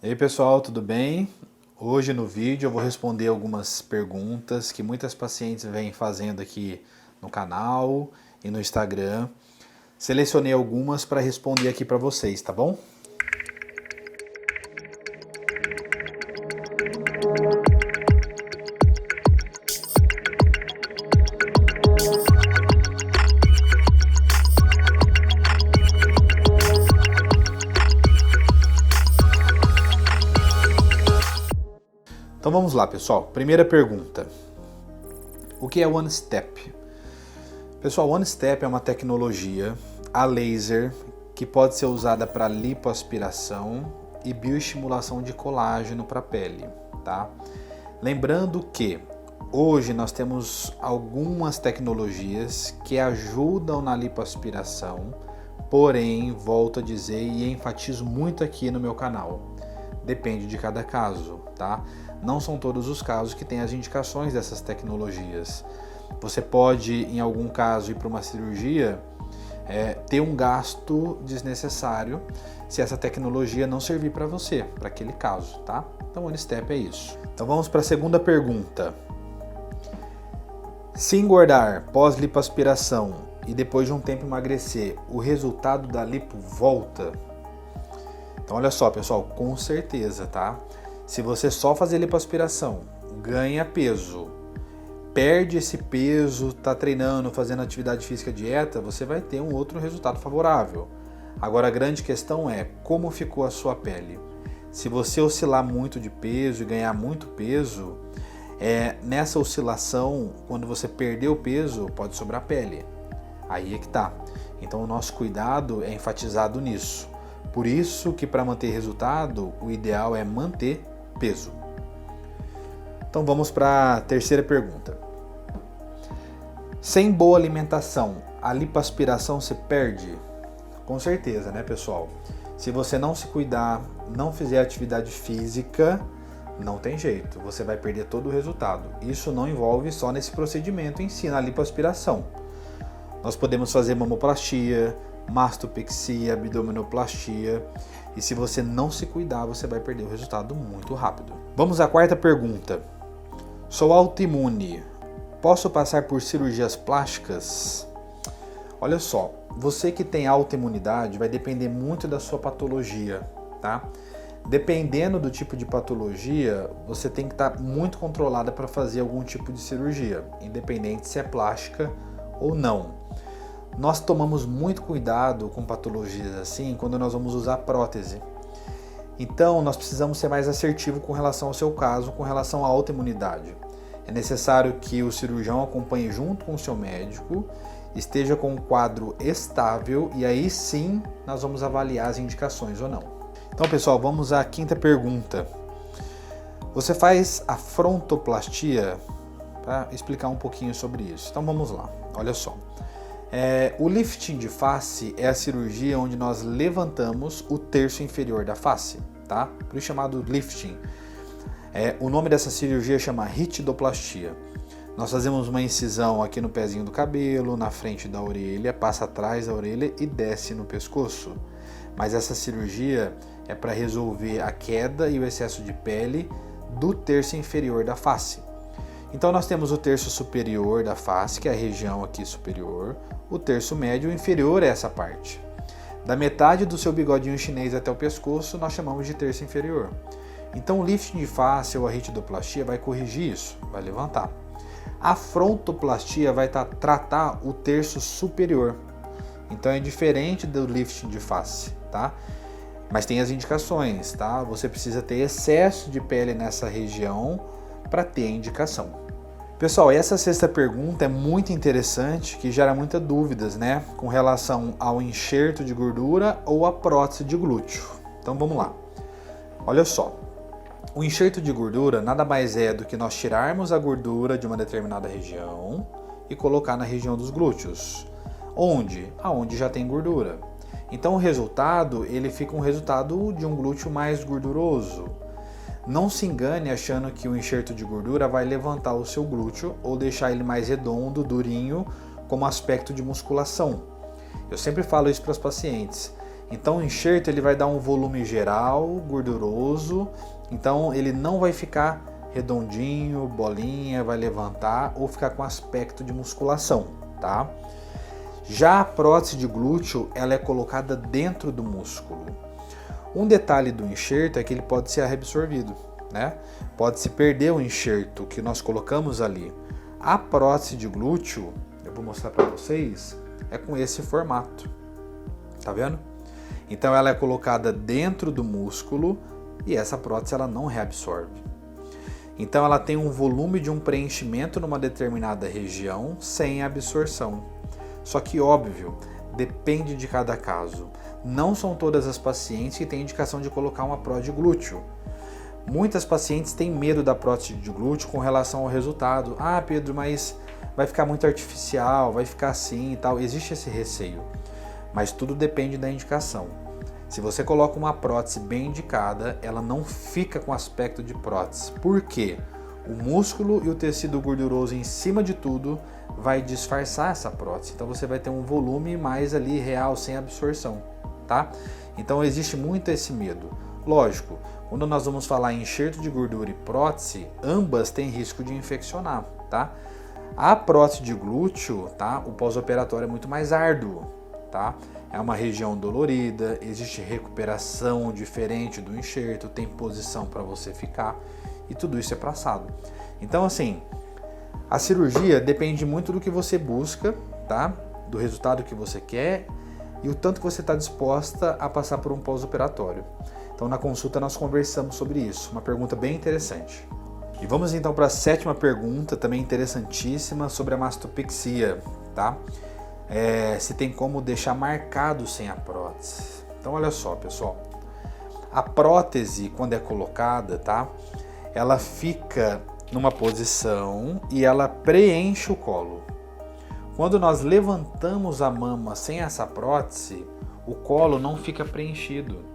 E aí pessoal, tudo bem? Hoje no vídeo eu vou responder algumas perguntas que muitas pacientes vêm fazendo aqui no canal e no Instagram. Selecionei algumas para responder aqui para vocês, tá bom? Então vamos lá, pessoal. Primeira pergunta. O que é One Step? Pessoal, One Step é uma tecnologia a laser que pode ser usada para lipoaspiração e bioestimulação de colágeno para a pele, tá? Lembrando que hoje nós temos algumas tecnologias que ajudam na lipoaspiração, porém, volto a dizer e enfatizo muito aqui no meu canal, depende de cada caso, tá? Não são todos os casos que têm as indicações dessas tecnologias. Você pode, em algum caso, ir para uma cirurgia, ter um gasto desnecessário se essa tecnologia não servir para você, para aquele caso, tá? Então, One Step é isso. Então, vamos para a segunda pergunta. Se engordar pós-lipoaspiração e depois de um tempo emagrecer, o resultado da lipo volta? Então, olha só, pessoal, com certeza, tá? Se você só fazer lipoaspiração, ganha peso, perde esse peso, tá treinando, fazendo atividade física, dieta, você vai ter um outro resultado favorável. Agora a grande questão é como ficou a sua pele. Se você oscilar muito de peso e ganhar muito peso, nessa oscilação, quando você perder o peso, pode sobrar pele. Aí é que tá. Então o nosso cuidado é enfatizado nisso. Por isso que para manter resultado, o ideal é manter peso. Então vamos para a terceira pergunta. Sem boa alimentação, a lipoaspiração se perde? Com certeza, né, pessoal? Se você não se cuidar, não fizer atividade física, não tem jeito, você vai perder todo o resultado. Isso não envolve só nesse procedimento em si, na lipoaspiração. Nós podemos fazer mamoplastia, mastopexia, abdominoplastia, e se você não se cuidar, você vai perder o resultado muito rápido. Vamos à quarta pergunta. Sou autoimune. Posso passar por cirurgias plásticas? Olha só, você que tem autoimunidade vai depender muito da sua patologia, tá? Dependendo do tipo de patologia, você tem que estar muito controlada para fazer algum tipo de cirurgia, independente se é plástica ou não. Nós tomamos muito cuidado com patologias assim quando nós vamos usar prótese. Então, nós precisamos ser mais assertivos com relação ao seu caso, com relação à autoimunidade. É necessário que o cirurgião acompanhe junto com o seu médico, esteja com um quadro estável e aí sim nós vamos avaliar as indicações ou não. Então, pessoal, vamos à quinta pergunta. Você faz a frontoplastia? Para explicar um pouquinho sobre isso. Então, vamos lá. Olha só. O lifting de face é a cirurgia onde nós levantamos o terço inferior da face, tá? Por isso chamado lifting. O nome dessa cirurgia chama ritidoplastia. Nós fazemos uma incisão aqui no pezinho do cabelo, na frente da orelha, passa atrás da orelha e desce no pescoço. Mas essa cirurgia é para resolver a queda e o excesso de pele do terço inferior da face. Então nós temos o terço superior da face, que é a região aqui superior, o terço médio inferior é essa parte. Da metade do seu bigodinho chinês até o pescoço, nós chamamos de terço inferior. Então o lifting de face ou a ritidoplastia vai corrigir isso, vai levantar. A frontoplastia vai tratar o terço superior. Então é diferente do lifting de face, tá? Mas tem as indicações, tá? Você precisa ter excesso de pele nessa região para ter a indicação. Pessoal, essa sexta pergunta é muito interessante, que gera muitas dúvidas, né? Com relação ao enxerto de gordura ou a prótese de glúteo. Então vamos lá. Olha só. O enxerto de gordura nada mais é do que nós tirarmos a gordura de uma determinada região e colocar na região dos glúteos. Onde? Aonde já tem gordura. Então o resultado, ele fica um resultado de um glúteo mais gorduroso. Não se engane achando que o enxerto de gordura vai levantar o seu glúteo ou deixar ele mais redondo, durinho, como aspecto de musculação. Eu sempre falo isso para os pacientes. Então o enxerto ele vai dar um volume geral, gorduroso, então ele não vai ficar redondinho, bolinha, vai levantar ou ficar com aspecto de musculação, tá? Já a prótese de glúteo, ela é colocada dentro do músculo. Um detalhe do enxerto é que ele pode ser reabsorvido, né? Pode-se perder o enxerto que nós colocamos ali. A prótese de glúteo, eu vou mostrar para vocês, é com esse formato, tá vendo? Então ela é colocada dentro do músculo e essa prótese ela não reabsorve. Então ela tem um volume de um preenchimento numa determinada região sem absorção. Só que óbvio, depende de cada caso. Não são todas as pacientes que têm indicação de colocar uma prótese de glúteo. Muitas pacientes têm medo da prótese de glúteo com relação ao resultado. Ah, Pedro, mas vai ficar muito artificial, vai ficar assim e tal. Existe esse receio, mas tudo depende da indicação. Se você coloca uma prótese bem indicada, ela não fica com aspecto de prótese. Por quê? O músculo e o tecido gorduroso em cima de tudo vai disfarçar essa prótese. Então você vai ter um volume mais ali real, sem absorção, tá? Então existe muito esse medo. Lógico, quando nós vamos falar em enxerto de gordura e prótese, ambas têm risco de infeccionar, tá? A prótese de glúteo, tá? O pós-operatório é muito mais árduo, tá? É uma região dolorida, existe recuperação diferente do enxerto, tem posição para você ficar e tudo isso é passado. Então assim, a cirurgia depende muito do que você busca, tá? Do resultado que você quer e o tanto que você está disposta a passar por um pós-operatório. Então na consulta nós conversamos sobre isso, uma pergunta bem interessante. E vamos então para a 7ª pergunta, também interessantíssima, sobre a mastopexia, tá? Se tem como deixar marcado sem a prótese. Então olha só, pessoal, a prótese quando é colocada, tá? Ela fica numa posição e ela preenche o colo. Quando nós levantamos a mama sem essa prótese, o colo não fica preenchido.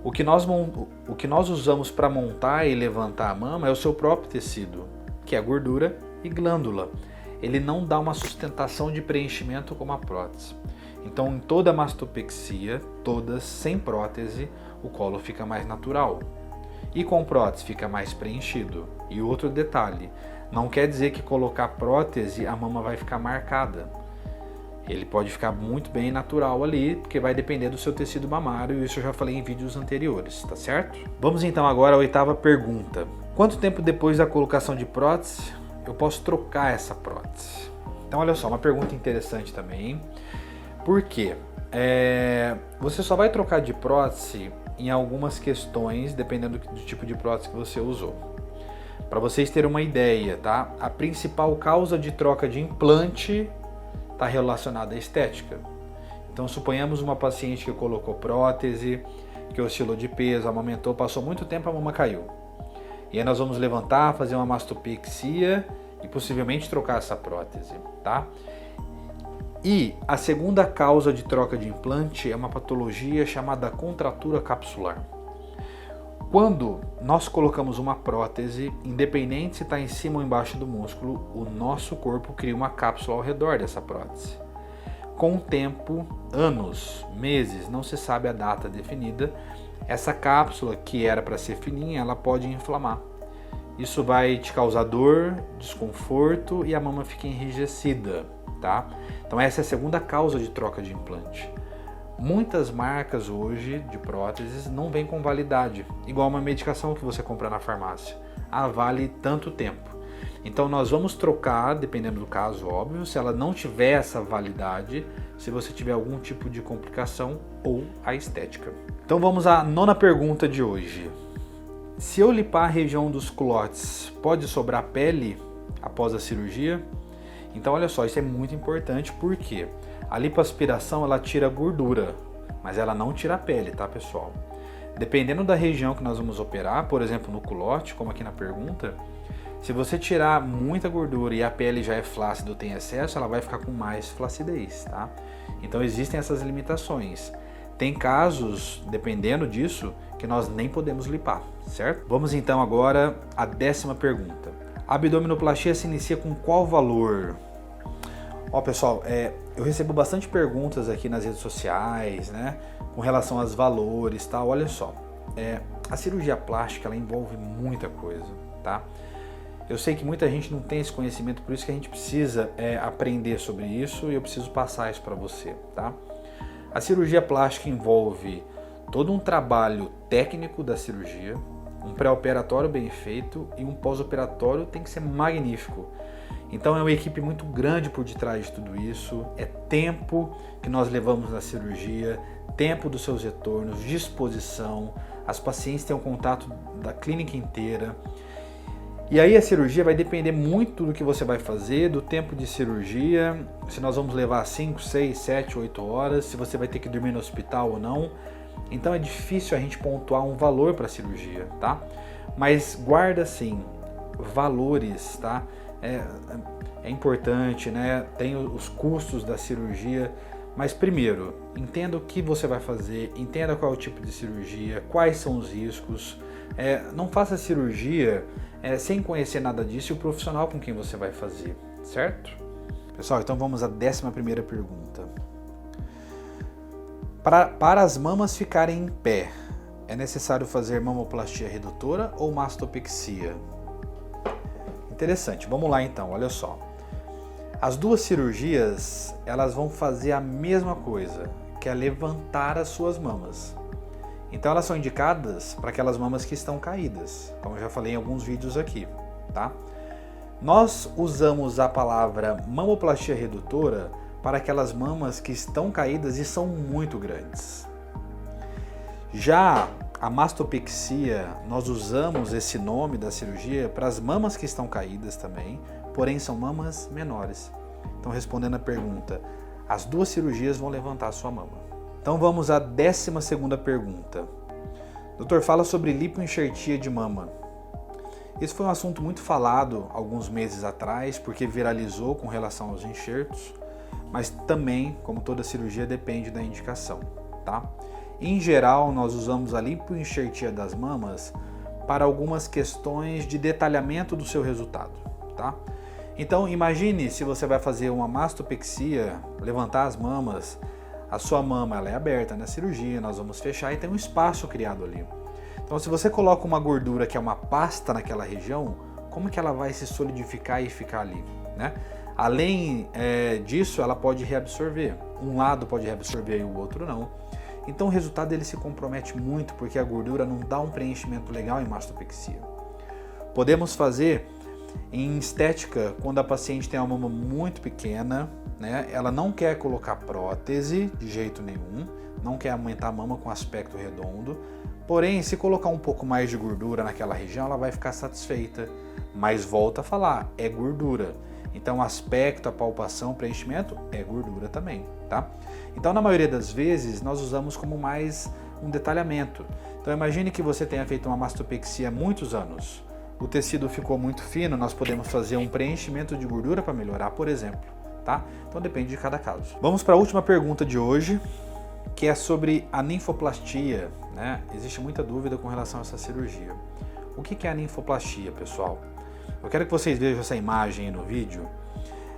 O que nós usamos para montar e levantar a mama é o seu próprio tecido, que é gordura e glândula. Ele não dá uma sustentação de preenchimento como a prótese. Então, em toda mastopexia, todas sem prótese, o colo fica mais natural. E com prótese fica mais preenchido. E outro detalhe, não quer dizer que colocar prótese a mama vai ficar marcada. Ele pode ficar muito bem natural ali, porque vai depender do seu tecido mamário, e isso eu já falei em vídeos anteriores, tá certo? Vamos então agora à 8ª pergunta. Quanto tempo depois da colocação de prótese eu posso trocar essa prótese? Então olha só, uma pergunta interessante também. Por quê? Você só vai trocar de prótese em algumas questões, dependendo do tipo de prótese que você usou. Para vocês terem uma ideia, tá? A principal causa de troca de implante está relacionada à estética. Então suponhamos uma paciente que colocou prótese, que oscilou de peso, amamentou, passou muito tempo, a mama caiu. E aí nós vamos levantar, fazer uma mastopexia e possivelmente trocar essa prótese, tá? E a segunda causa de troca de implante é uma patologia chamada contratura capsular. Quando nós colocamos uma prótese, independente se está em cima ou embaixo do músculo, o nosso corpo cria uma cápsula ao redor dessa prótese. Com o tempo, anos, meses, não se sabe a data definida, essa cápsula, que era para ser fininha, ela pode inflamar. Isso vai te causar dor, desconforto e a mama fica enrijecida, tá? Então essa é a segunda causa de troca de implante. Muitas marcas hoje de próteses não vêm com validade, igual uma medicação que você compra na farmácia. Vale tanto tempo. Então nós vamos trocar, dependendo do caso, óbvio, se ela não tiver essa validade, se você tiver algum tipo de complicação ou a estética. Então vamos à 9ª pergunta de hoje. Se eu limpar a região dos culotes, pode sobrar pele após a cirurgia? Então olha só, isso é muito importante porque a lipoaspiração ela tira gordura, mas ela não tira a pele, tá, pessoal? Dependendo da região que nós vamos operar, por exemplo no culote, como aqui na pergunta, se você tirar muita gordura e a pele já é flácida ou tem excesso, ela vai ficar com mais flacidez, tá? Então existem essas limitações. Tem casos, dependendo disso, que nós nem podemos lipar, certo? Vamos então agora à 10ª pergunta. A abdominoplastia se inicia com qual valor? Ó, pessoal, eu recebo bastante perguntas aqui nas redes sociais, né, com relação aos valores, tá? Olha só, a cirurgia plástica, ela envolve muita coisa, tá? Eu sei que muita gente não tem esse conhecimento, por isso que a gente precisa aprender sobre isso e eu preciso passar isso para você, tá? A cirurgia plástica envolve todo um trabalho técnico da cirurgia, um pré-operatório bem feito e um pós-operatório tem que ser magnífico. Então é uma equipe muito grande por detrás de tudo isso, é tempo que nós levamos na cirurgia, tempo dos seus retornos, disposição, as pacientes têm um contato da clínica inteira. E aí a cirurgia vai depender muito do que você vai fazer, do tempo de cirurgia, se nós vamos levar 5, 6, 7, 8 horas, se você vai ter que dormir no hospital ou não. Então é difícil a gente pontuar um valor para a cirurgia, tá? Mas guarda assim, valores, tá? É importante, né? Tem os custos da cirurgia, mas primeiro, entenda o que você vai fazer, entenda qual é o tipo de cirurgia, quais são os riscos. Não faça cirurgia sem conhecer nada disso e o profissional com quem você vai fazer, certo? Pessoal, então vamos à 11ª pergunta. Para as mamas ficarem em pé, é necessário fazer mamoplastia redutora ou mastopexia? Interessante, vamos lá então, olha só. As duas cirurgias, elas vão fazer a mesma coisa, que é levantar as suas mamas. Então elas são indicadas para aquelas mamas que estão caídas, como eu já falei em alguns vídeos aqui, tá? Nós usamos a palavra mamoplastia redutora para aquelas mamas que estão caídas e são muito grandes. Já a mastopexia, nós usamos esse nome da cirurgia para as mamas que estão caídas também, porém são mamas menores. Então, respondendo a pergunta, as duas cirurgias vão levantar a sua mama. Então vamos à 12ª pergunta. Doutor, fala sobre lipoenxertia de mama. Esse foi um assunto muito falado alguns meses atrás, porque viralizou com relação aos enxertos, mas também, como toda cirurgia, depende da indicação, tá? Em geral, nós usamos a lipoenxertia das mamas para algumas questões de detalhamento do seu resultado, tá? Então, imagine se você vai fazer uma mastopexia, levantar as mamas, a sua mama ela é aberta na cirurgia, nós vamos fechar e tem um espaço criado ali. Então, se você coloca uma gordura que é uma pasta naquela região, como que ela vai se solidificar e ficar ali, né? Além disso, ela pode reabsorver. Um lado pode reabsorver e o outro não. Então o resultado ele se compromete muito porque a gordura não dá um preenchimento legal em mastopexia. Podemos fazer em estética quando a paciente tem uma mama muito pequena, né? Ela não quer colocar prótese de jeito nenhum, não quer aumentar a mama com aspecto redondo, porém se colocar um pouco mais de gordura naquela região ela vai ficar satisfeita, mas volta a falar, é gordura. Então aspecto, a palpação, preenchimento é gordura também, tá? Então na maioria das vezes nós usamos como mais um detalhamento. Então imagine que você tenha feito uma mastopexia há muitos anos. O tecido ficou muito fino, nós podemos fazer um preenchimento de gordura para melhorar, por exemplo, tá? Então depende de cada caso. Vamos para a última pergunta de hoje, que é sobre a ninfoplastia, né? Existe muita dúvida com relação a essa cirurgia. O que é a ninfoplastia, pessoal? Eu quero que vocês vejam essa imagem aí no vídeo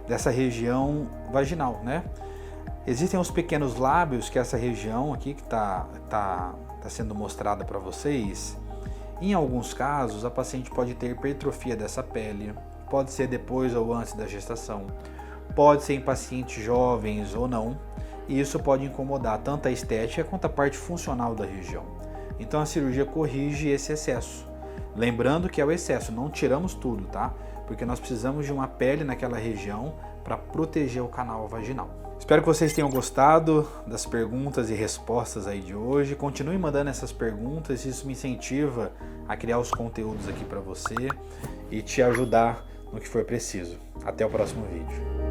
dessa região vaginal, né? Existem os pequenos lábios, que é essa região aqui que tá sendo mostrada para vocês. Em alguns casos, a paciente pode ter hipertrofia dessa pele, pode ser depois ou antes da gestação, pode ser em pacientes jovens ou não, e isso pode incomodar tanto a estética quanto a parte funcional da região. Então a cirurgia corrige esse excesso. Lembrando que é o excesso, não tiramos tudo, tá? Porque nós precisamos de uma pele naquela região para proteger o canal vaginal. Espero que vocês tenham gostado das perguntas e respostas aí de hoje. Continue mandando essas perguntas, isso me incentiva a criar os conteúdos aqui para você e te ajudar no que for preciso. Até o próximo vídeo.